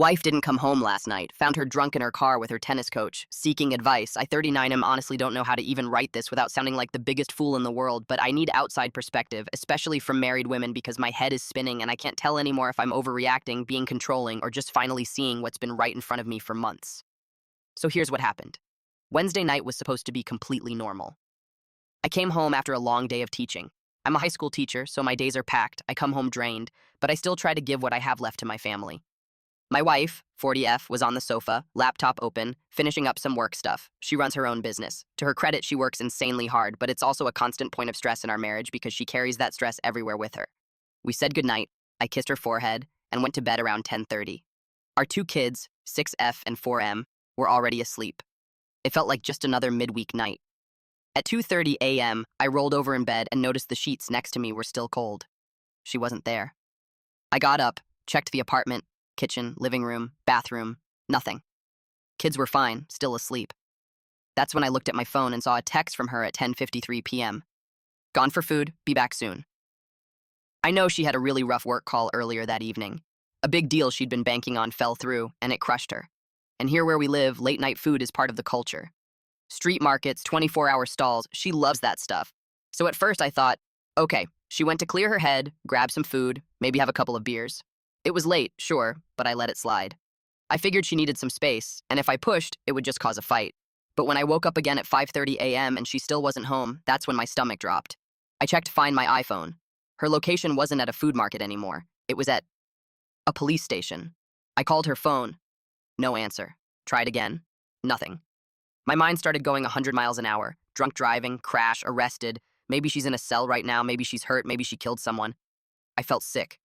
Wife didn't come home last night. Found her drunk in her car with her tennis coach, seeking advice. I 39 am honestly don't know how to even write this without sounding like the biggest fool in the world, but I need outside perspective, especially from married women because my head is spinning and I can't tell anymore if I'm overreacting, being controlling, or just finally seeing what's been right in front of me for months. So here's what happened. Wednesday night was supposed to be completely normal. I came home after a long day of teaching. I'm a high school teacher, so my days are packed. I come home drained, but I still try to give what I have left to my family. My wife, 40F, was on the sofa, laptop open, finishing up some work stuff. She runs her own business. To her credit, she works insanely hard, but it's also a constant point of stress in our marriage because she carries that stress everywhere with her. We said goodnight, I kissed her forehead, and went to bed around 10:30. Our two kids, 6F and 4M, were already asleep. It felt like just another midweek night. At 2:30 a.m., I rolled over in bed and noticed the sheets next to me were still cold. She wasn't there. I got up, checked the apartment, kitchen, living room, bathroom, nothing. Kids were fine, still asleep. That's when I looked at my phone and saw a text from her at 10:53 p.m. Gone for food, be back soon. I know she had a really rough work call earlier that evening. A big deal she'd been banking on fell through, and it crushed her. And here where we live, late-night food is part of the culture. Street markets, 24-hour stalls, she loves that stuff. So at first I thought, okay, she went to clear her head, grab some food, maybe have a couple of beers. It was late, sure, but I let it slide. I figured she needed some space, and if I pushed, it would just cause a fight. But when I woke up again at 5:30 a.m. and she still wasn't home, that's when my stomach dropped. I checked to find my iPhone. Her location wasn't at a food market anymore. It was at a police station. I called her phone. No answer. Tried again. Nothing. My mind started going 100 miles an hour. Drunk driving, crash, arrested. Maybe she's in a cell right now, maybe she's hurt, maybe she killed someone. I felt sick.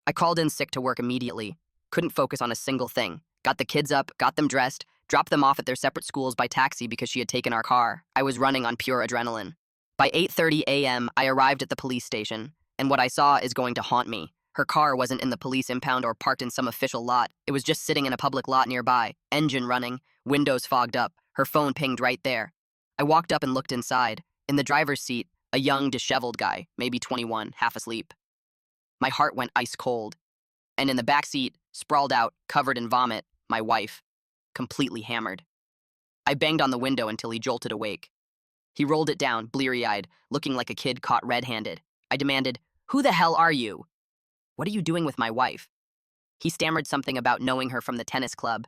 I called in sick to work immediately. Couldn't focus on a single thing. Got the kids up, got them dressed, dropped them off at their separate schools by taxi because she had taken our car. I was running on pure adrenaline. By 8:30 a.m., I arrived at the police station, and what I saw is going to haunt me. Her car wasn't in the police impound or parked in some official lot. It was just sitting in a public lot nearby, engine running, windows fogged up, her phone pinged right there. I walked up and looked inside. In the driver's seat, a young, disheveled guy, maybe 21, half asleep. My heart went ice cold. And in the back seat, sprawled out, covered in vomit, my wife, completely hammered. I banged on the window until he jolted awake. He rolled it down, bleary-eyed, looking like a kid caught red-handed. I demanded, "Who the hell are you? What are you doing with my wife?" He stammered something about knowing her from the tennis club.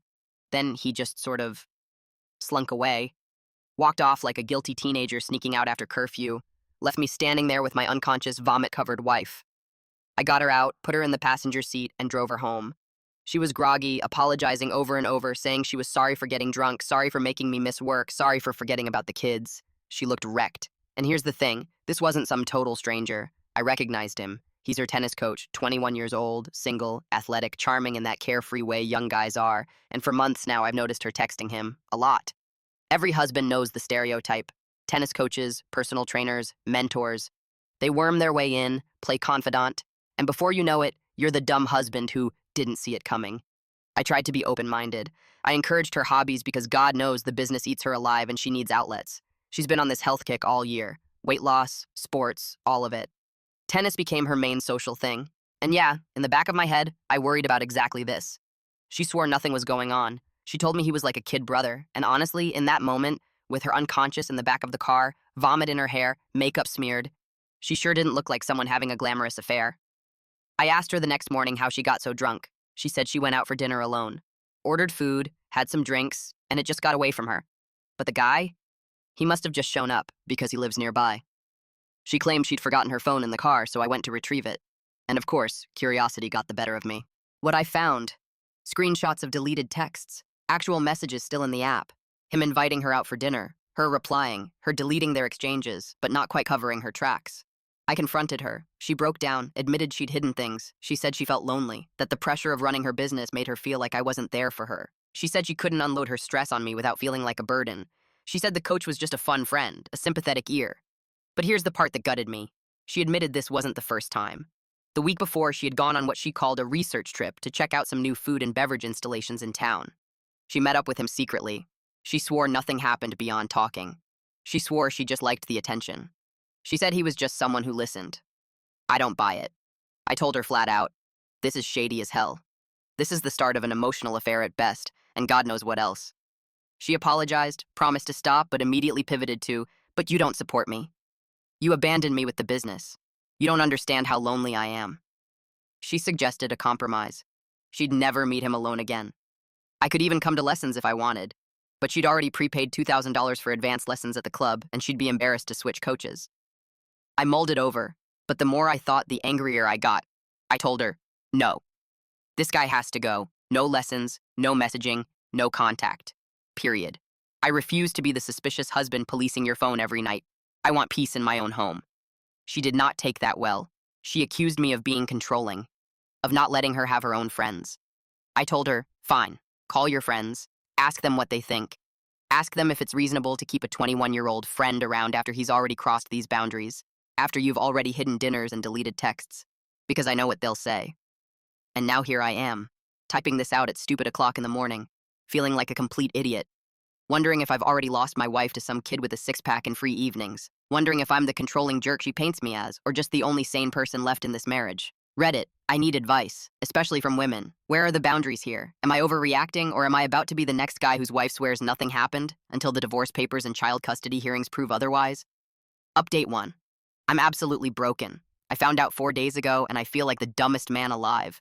Then he just sort of slunk away, walked off like a guilty teenager sneaking out after curfew, left me standing there with my unconscious, vomit-covered wife. I got her out, put her in the passenger seat, and drove her home. She was groggy, apologizing over and over, saying she was sorry for getting drunk, sorry for making me miss work, sorry for forgetting about the kids. She looked wrecked. And here's the thing, this wasn't some total stranger. I recognized him. He's her tennis coach, 21 years old, single, athletic, charming in that carefree way young guys are, and for months now I've noticed her texting him, a lot. Every husband knows the stereotype. Tennis coaches, personal trainers, mentors. They worm their way in, play confidant, and before you know it, you're the dumb husband who didn't see it coming. I tried to be open-minded. I encouraged her hobbies because God knows the business eats her alive and she needs outlets. She's been on this health kick all year. Weight loss, sports, all of it. Tennis became her main social thing. And yeah, in the back of my head, I worried about exactly this. She swore nothing was going on. She told me he was like a kid brother. And honestly, in that moment, with her unconscious in the back of the car, vomit in her hair, makeup smeared, she sure didn't look like someone having a glamorous affair. I asked her the next morning how she got so drunk. She said she went out for dinner alone. Ordered food, had some drinks, and it just got away from her. But the guy? He must have just shown up because he lives nearby. She claimed she'd forgotten her phone in the car, so I went to retrieve it. And of course, curiosity got the better of me. What I found? Screenshots of deleted texts, actual messages still in the app, him inviting her out for dinner, her replying, her deleting their exchanges, but not quite covering her tracks. I confronted her. She broke down, admitted she'd hidden things. She said she felt lonely, that the pressure of running her business made her feel like I wasn't there for her. She said she couldn't unload her stress on me without feeling like a burden. She said the coach was just a fun friend, a sympathetic ear. But here's the part that gutted me. She admitted this wasn't the first time. The week before, she had gone on what she called a research trip to check out some new food and beverage installations in town. She met up with him secretly. She swore nothing happened beyond talking. She swore she just liked the attention. She said he was just someone who listened. I don't buy it. I told her flat out, this is shady as hell. This is the start of an emotional affair at best, and God knows what else. She apologized, promised to stop, but immediately pivoted to, "But you don't support me. You abandoned me with the business. You don't understand how lonely I am." She suggested a compromise. She'd never meet him alone again. I could even come to lessons if I wanted, but she'd already prepaid $2,000 for advanced lessons at the club, and she'd be embarrassed to switch coaches. I mulled it over, but the more I thought, the angrier I got. I told her, "No. This guy has to go. No lessons, no messaging, no contact. Period. I refuse to be the suspicious husband policing your phone every night. I want peace in my own home." She did not take that well. She accused me of being controlling, of not letting her have her own friends. I told her, "Fine, call your friends, ask them what they think. Ask them if it's reasonable to keep a 21-year-old friend around after he's already crossed these boundaries, after you've already hidden dinners and deleted texts, because I know what they'll say." And now here I am, typing this out at stupid o'clock in the morning, feeling like a complete idiot, wondering if I've already lost my wife to some kid with a six-pack and free evenings, wondering if I'm the controlling jerk she paints me as, or just the only sane person left in this marriage. Reddit, I need advice, especially from women. Where are the boundaries here? Am I overreacting, or am I about to be the next guy whose wife swears nothing happened until the divorce papers and child custody hearings prove otherwise? Update 1. I'm absolutely broken. I found out 4 days ago, and I feel like the dumbest man alive.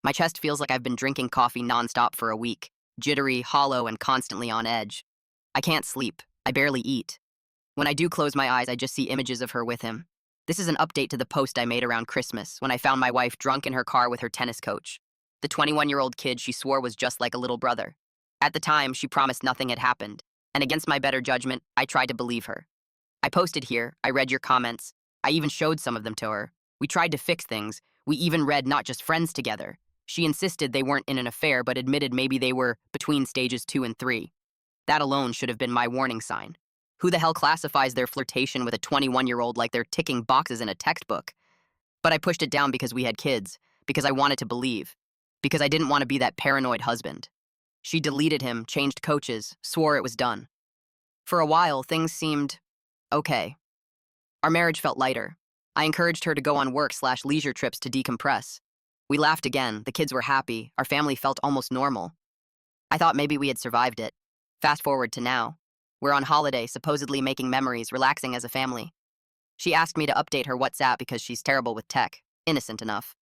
My chest feels like I've been drinking coffee nonstop for a week, jittery, hollow, and constantly on edge. I can't sleep. I barely eat. When I do close my eyes, I just see images of her with him. This is an update to the post I made around Christmas when I found my wife drunk in her car with her tennis coach, the 21-year-old kid she swore was just like a little brother. At the time, she promised nothing had happened, and against my better judgment, I tried to believe her. I posted here, I read your comments, I even showed some of them to her. We tried to fix things. We even read Not Just Friends together. She insisted they weren't in an affair, but admitted maybe they were between stages 2 and 3. That alone should have been my warning sign. Who the hell classifies their flirtation with a 21-year-old like they're ticking boxes in a textbook? But I pushed it down because we had kids, because I wanted to believe, because I didn't want to be that paranoid husband. She deleted him, changed coaches, swore it was done. For a while, things seemed okay. Our marriage felt lighter. I encouraged her to go on work/leisure trips to decompress. We laughed again, the kids were happy, our family felt almost normal. I thought maybe we had survived it. Fast forward to now. We're on holiday, supposedly making memories, relaxing as a family. She asked me to update her WhatsApp because she's terrible with tech, innocent enough.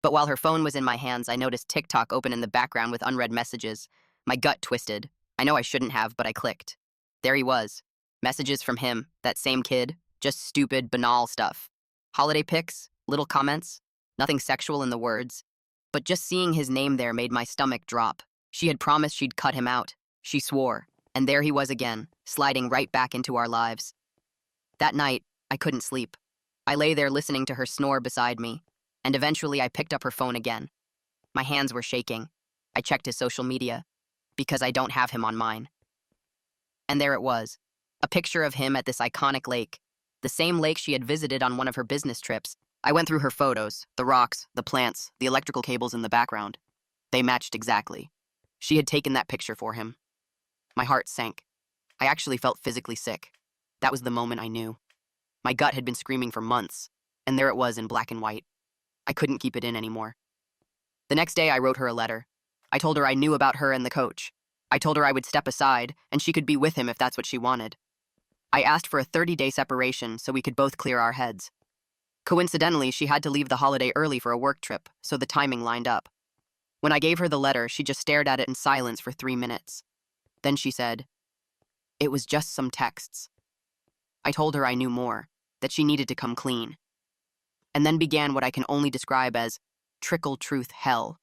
But while her phone was in my hands, I noticed TikTok open in the background with unread messages. My gut twisted. I know I shouldn't have, but I clicked. There he was. Messages from him, that same kid, just stupid, banal stuff. Holiday pics, little comments, nothing sexual in the words. But just seeing his name there made my stomach drop. She had promised she'd cut him out. She swore. And there he was again, sliding right back into our lives. That night, I couldn't sleep. I lay there listening to her snore beside me, and eventually I picked up her phone again. My hands were shaking. I checked his social media, because I don't have him on mine. And there it was, a picture of him at this iconic lake, the same lake she had visited on one of her business trips. I went through her photos, the rocks, the plants, the electrical cables in the background. They matched exactly. She had taken that picture for him. My heart sank. I actually felt physically sick. That was the moment I knew. My gut had been screaming for months, and there it was in black and white. I couldn't keep it in anymore. The next day, I wrote her a letter. I told her I knew about her and the coach. I told her I would step aside, and she could be with him if that's what she wanted. I asked for a 30-day separation so we could both clear our heads. Coincidentally, she had to leave the holiday early for a work trip, so the timing lined up. When I gave her the letter, she just stared at it in silence for 3 minutes. Then she said, "It was just some texts." I told her I knew more, that she needed to come clean. And then began what I can only describe as trickle truth hell.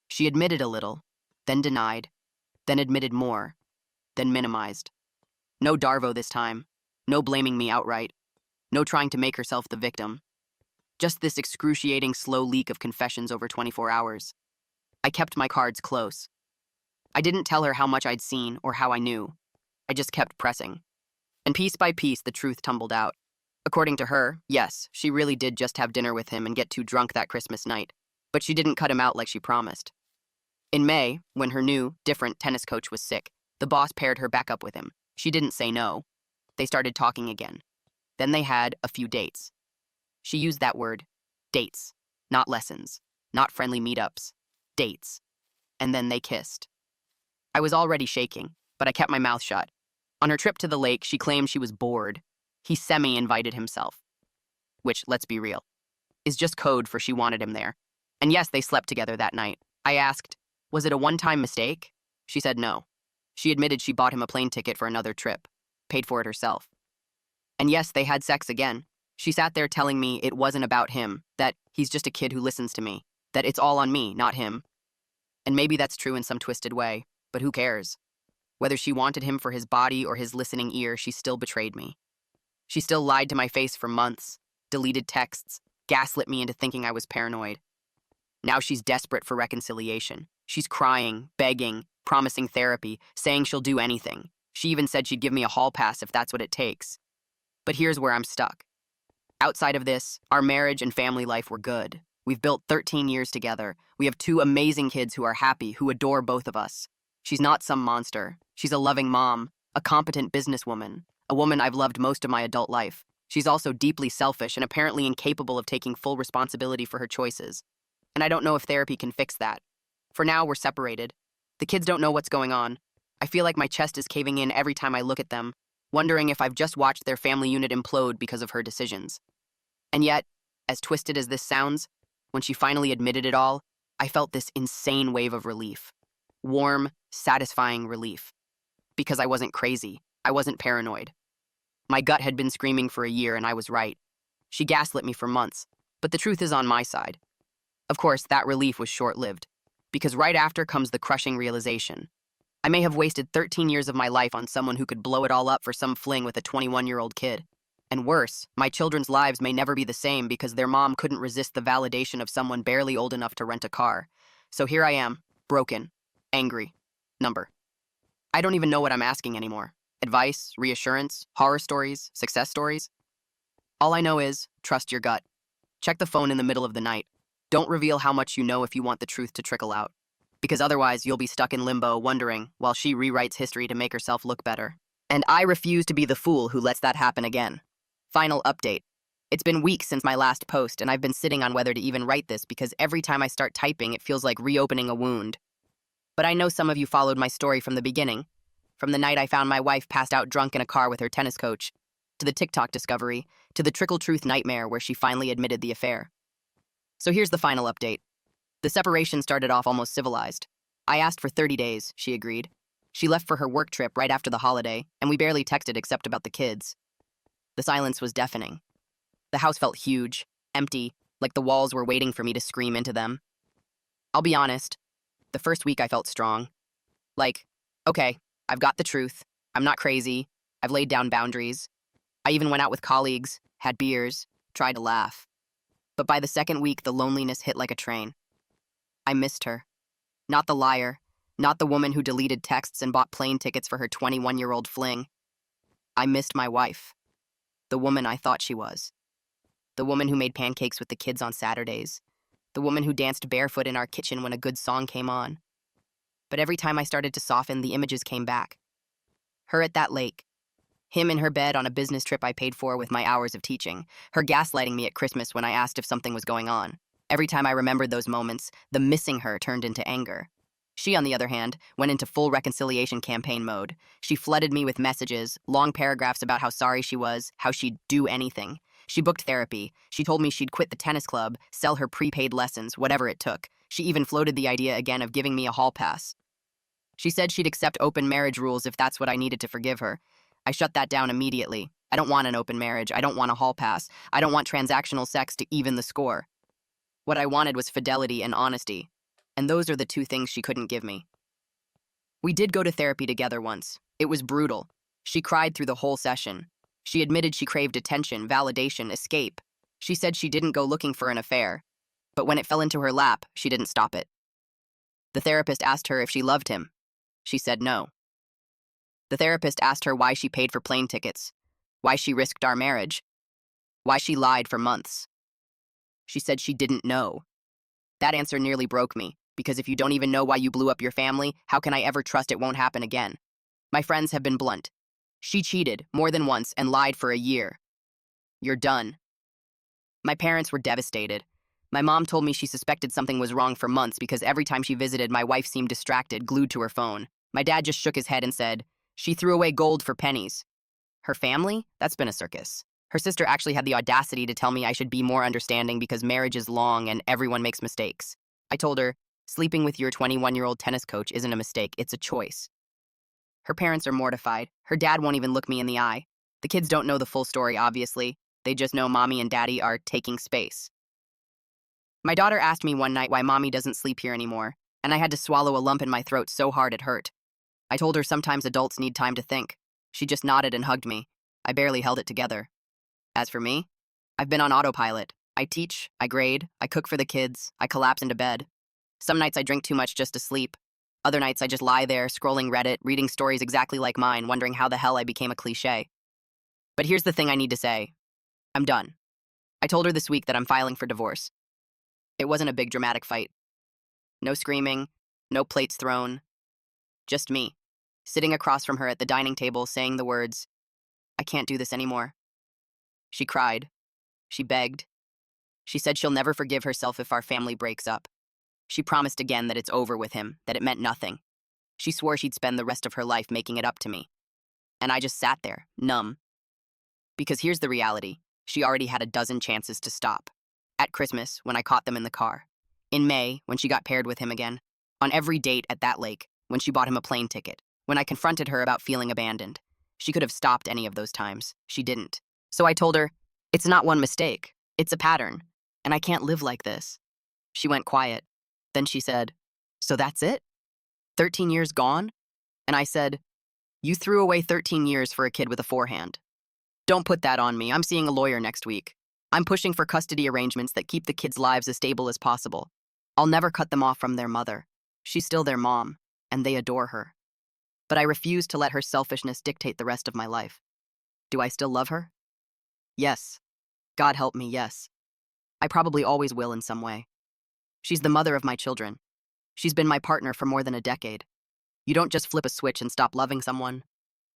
She admitted a little, then denied, then admitted more, then minimized. No Darvo this time, no blaming me outright, no trying to make herself the victim. Just this excruciating slow leak of confessions over 24 hours. I kept my cards close. I didn't tell her how much I'd seen or how I knew. I just kept pressing. And piece by piece, the truth tumbled out. According to her, yes, she really did just have dinner with him and get too drunk that Christmas night, but she didn't cut him out like she promised. In May, when her new, different tennis coach was sick, the boss paired her back up with him. She didn't say no. They started talking again. Then they had a few dates. She used that word, dates, not lessons, not friendly meetups. dates. And then they kissed. I was already shaking, but I kept my mouth shut. On her trip to the lake, she claimed she was bored. He semi-invited himself, which, let's be real, is just code for she wanted him there. And yes, they slept together that night. I asked, was it a one-time mistake? She said no. She admitted she bought him a plane ticket for another trip, paid for it herself. And yes, they had sex again. She sat there telling me it wasn't about him, that he's just a kid who listens to me, that it's all on me, not him. And maybe that's true in some twisted way, but who cares? Whether she wanted him for his body or his listening ear, she still betrayed me. She still lied to my face for months, deleted texts, gaslit me into thinking I was paranoid. Now she's desperate for reconciliation. She's crying, begging, promising therapy, saying she'll do anything. She even said she'd give me a hall pass if that's what it takes. But here's where I'm stuck. Outside of this, our marriage and family life were good. We've built 13 years together. We have 2 amazing kids who are happy, who adore both of us. She's not some monster. She's a loving mom, a competent businesswoman, a woman I've loved most of my adult life. She's also deeply selfish and apparently incapable of taking full responsibility for her choices. And I don't know if therapy can fix that. For now, we're separated. The kids don't know what's going on. I feel like my chest is caving in every time I look at them, wondering if I've just watched their family unit implode because of her decisions. And yet, as twisted as this sounds, when she finally admitted it all, I felt this insane wave of relief. Warm, satisfying relief. Because I wasn't crazy. I wasn't paranoid. My gut had been screaming for a year, and I was right. She gaslit me for months, but the truth is on my side. Of course, that relief was short-lived, because right after comes the crushing realization. I may have wasted 13 years of my life on someone who could blow it all up for some fling with a 21-year-old kid. And worse, my children's lives may never be the same because their mom couldn't resist the validation of someone barely old enough to rent a car. So here I am, broken, angry, number. I don't even know what I'm asking anymore. Advice, reassurance, horror stories, success stories. All I know is, trust your gut. Check the phone in the middle of the night. Don't reveal how much you know if you want the truth to trickle out. Because otherwise you'll be stuck in limbo wondering while she rewrites history to make herself look better. And I refuse to be the fool who lets that happen again. Final update. It's been weeks since my last post, and I've been sitting on whether to even write this because every time I start typing, it feels like reopening a wound. But I know some of you followed my story from the beginning. From the night I found my wife passed out drunk in a car with her tennis coach, to the TikTok discovery, to the trickle truth nightmare where she finally admitted the affair. So here's the final update. The separation started off almost civilized. I asked for 30 days, she agreed. She left for her work trip right after the holiday, and we barely texted except about the kids. The silence was deafening. The house felt huge, empty, like the walls were waiting for me to scream into them. I'll be honest, the first week I felt strong. Like, okay, I've got the truth. I'm not crazy. I've laid down boundaries. I even went out with colleagues, had beers, tried to laugh. But by the second week, the loneliness hit like a train. I missed her. Not the liar, not the woman who deleted texts and bought plane tickets for her 21-year-old fling. I missed my wife. The woman I thought she was. The woman who made pancakes with the kids on Saturdays. The woman who danced barefoot in our kitchen when a good song came on. But every time I started to soften, the images came back. Her at that lake. Him in her bed on a business trip I paid for with my hours of teaching. Her gaslighting me at Christmas when I asked if something was going on. Every time I remembered those moments, the missing her turned into anger. She, on the other hand, went into full reconciliation campaign mode. She flooded me with messages, long paragraphs about how sorry she was, how she'd do anything. She booked therapy. She told me she'd quit the tennis club, sell her prepaid lessons, whatever it took. She even floated the idea again of giving me a hall pass. She said she'd accept open marriage rules if that's what I needed to forgive her. I shut that down immediately. I don't want an open marriage. I don't want a hall pass. I don't want transactional sex to even the score. What I wanted was fidelity and honesty. And those are the 2 things she couldn't give me. We did go to therapy together once. It was brutal. She cried through the whole session. She admitted she craved attention, validation, escape. She said she didn't go looking for an affair. But when it fell into her lap, she didn't stop it. The therapist asked her if she loved him. She said no. The therapist asked her why she paid for plane tickets, why she risked our marriage, why she lied for months. She said she didn't know. That answer nearly broke me. Because if you don't even know why you blew up your family, how can I ever trust it won't happen again? My friends have been blunt. She cheated more than once and lied for a year. You're done. My parents were devastated. My mom told me she suspected something was wrong for months because every time she visited, my wife seemed distracted, glued to her phone. My dad just shook his head and said, "She threw away gold for pennies." Her family? That's been a circus. Her sister actually had the audacity to tell me I should be more understanding because marriage is long and everyone makes mistakes. I told her, sleeping with your 21-year-old tennis coach isn't a mistake, it's a choice. Her parents are mortified. Her dad won't even look me in the eye. The kids don't know the full story, obviously. They just know mommy and daddy are taking space. My daughter asked me one night why mommy doesn't sleep here anymore, and I had to swallow a lump in my throat so hard it hurt. I told her sometimes adults need time to think. She just nodded and hugged me. I barely held it together. As for me, I've been on autopilot. I teach, I grade, I cook for the kids, I collapse into bed. Some nights I drink too much just to sleep. Other nights I just lie there, scrolling Reddit, reading stories exactly like mine, wondering how the hell I became a cliché. But here's the thing I need to say. I'm done. I told her this week that I'm filing for divorce. It wasn't a big dramatic fight. No screaming, no plates thrown. Just me, sitting across from her at the dining table saying the words, "I can't do this anymore." She cried. She begged. She said she'll never forgive herself if our family breaks up. She promised again that it's over with him, that it meant nothing. She swore she'd spend the rest of her life making it up to me. And I just sat there, numb. Because here's the reality. She already had a dozen chances to stop. At Christmas, when I caught them in the car. In May, when she got paired with him again. On every date at that lake, when she bought him a plane ticket. When I confronted her about feeling abandoned. She could have stopped any of those times. She didn't. So I told her, it's not one mistake. It's a pattern. And I can't live like this. She went quiet. Then she said, "So that's it? 13 years gone?" And I said, "You threw away 13 years for a kid with a forehand. Don't put that on me. I'm seeing a lawyer next week. I'm pushing for custody arrangements that keep the kids' lives as stable as possible. I'll never cut them off from their mother. She's still their mom, and they adore her. But I refuse to let her selfishness dictate the rest of my life. Do I still love her? Yes. God help me, yes. I probably always will in some way. She's the mother of my children. She's been my partner for more than a decade. You don't just flip a switch and stop loving someone.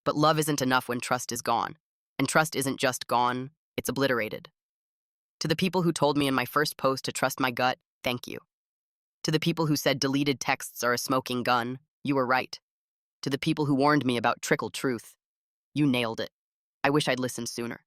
But love isn't enough when trust is gone. And trust isn't just gone, it's obliterated. To the people who told me in my first post to trust my gut, thank you. To the people who said deleted texts are a smoking gun, you were right. To the people who warned me about trickle truth, you nailed it. I wish I'd listened sooner.